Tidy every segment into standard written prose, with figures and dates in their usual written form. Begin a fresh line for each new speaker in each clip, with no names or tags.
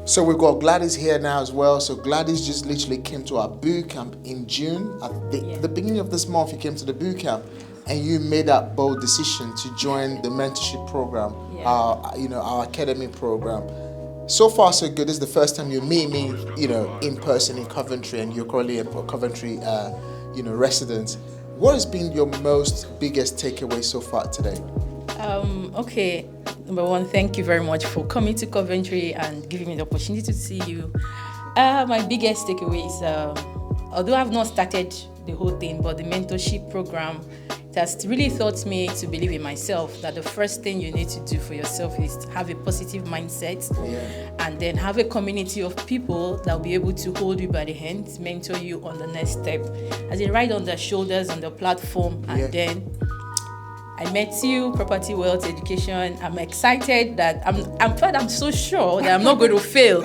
So we've got Gladys here now as well. So Gladys just literally came to our boot camp in June. At the beginning of this month, you came to the boot camp, and you made that bold decision to join the mentorship program, our academy program. So far, so good. This is the first time you meet me, in person in Coventry, and you're currently a Coventry, resident. What has been your biggest takeaway so far today?
Okay. Number one, thank you very much for coming to Coventry and giving me the opportunity to see you. My biggest takeaway is, although I've not started the whole thing, but the mentorship program, it has really taught me to believe in myself, that the first thing you need to do for yourself is to have a positive mindset, and then have a community of people that will be able to hold you by the hand, mentor you on the next step, as in right on their shoulders on the platform, and then I met you, Property Wealth Education. I'm excited that I'm so sure that I'm not going to fail,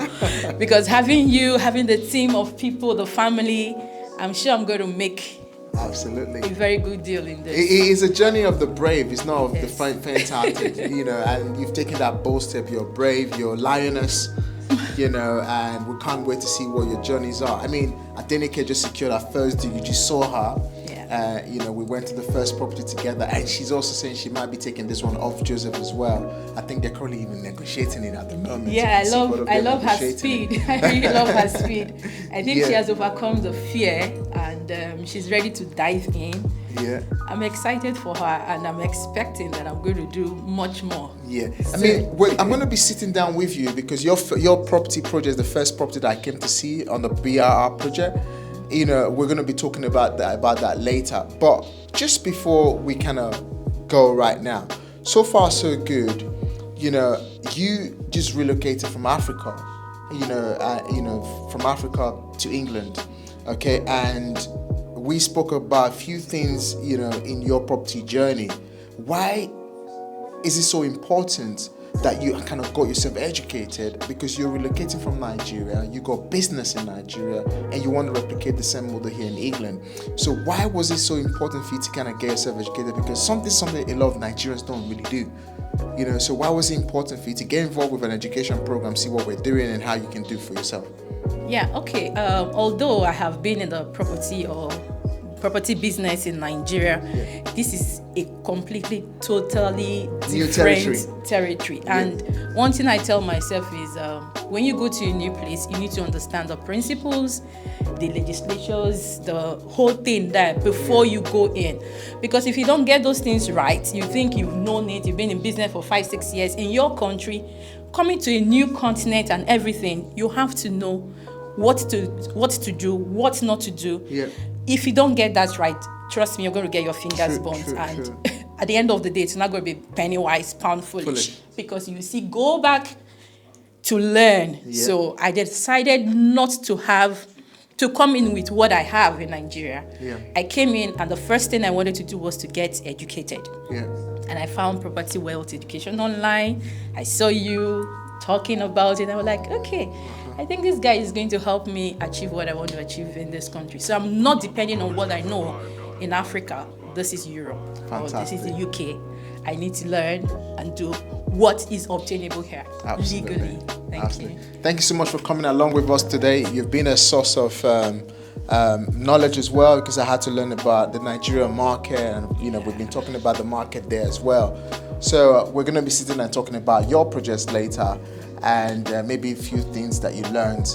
because having the team of people, the family, I'm sure I'm going to make
absolutely
a very good deal in this.
It is a journey of the brave. It's not of the faint-hearted, and you've taken that bold step. You're brave, you're lioness, and we can't wait to see what your journeys are. I mean, Adelike just secured our first deal. You just saw her. We went to the first property together, and she's also saying she might be taking this one off Joseph as well. I think they're currently even negotiating it at the moment.
Yeah, I love her speed. I really love her speed. I think she has overcome the fear, and she's ready to dive in.
Yeah,
I'm excited for her, and I'm expecting that I'm going to do much more.
Yeah, I'm going to be sitting down with you, because your property project is the first property that I came to see on the BRR project. We're going to be talking about that later. But just before we kind of go right now, so far so good. You just relocated from Africa, from Africa to England, okay? And we spoke about a few things, in your property journey. Why is it so important that you kind of got yourself educated? Because you're relocating from Nigeria, you got business in Nigeria, and you want to replicate the same model here in England. So why was it so important for you to kind of get yourself educated? Because something a lot of Nigerians don't really do. So why was it important for you to get involved with an education program, see what we're doing and how you can do it for yourself?
Yeah, okay. Although I have been in the property business in Nigeria, this is a completely, totally different territory. And one thing I tell myself is, when you go to a new place, you need to understand the principles, the legislatures, the whole thing there before you go in. Because if you don't get those things right, you think you've known it, you've been in business for 5-6 years in your country, coming to a new continent and everything, you have to know what to do, what not to do. If you don't get that right, trust me, you're going to get your fingers burnt. And at the end of the day, it's not going to be penny wise, pound foolish. Because you see, go back to learn. So I decided not to come in with what I have in Nigeria. I came in, and the first thing I wanted to do was to get educated. And I found Property Wealth Education online. I saw you talking about it. I was like, okay, I think this guy is going to help me achieve what I want to achieve in this country. So I'm not depending on what I know in Africa. This is Europe.
Fantastic.
Or this is the UK. I need to learn and do what is obtainable here legally. Thank you.
Thank you so much for coming along with us today. You've been a source of knowledge as well, because I had to learn about the Nigerian market, and we've been talking about the market there as well. So we're going to be sitting and talking about your projects later, and maybe a few things that you learned,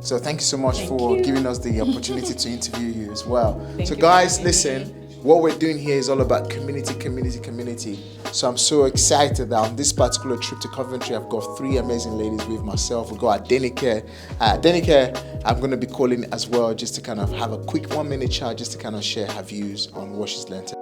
So thank you so much for giving us the opportunity to interview you as well. So guys, listen, what we're doing here is all about community. So I'm so excited that on this particular trip to Coventry, I've got 3 amazing ladies with myself. We've got Adelike. Adelike, I'm going to be calling as well, just to kind of have a quick 1-minute chat, just to kind of share her views on what she's learned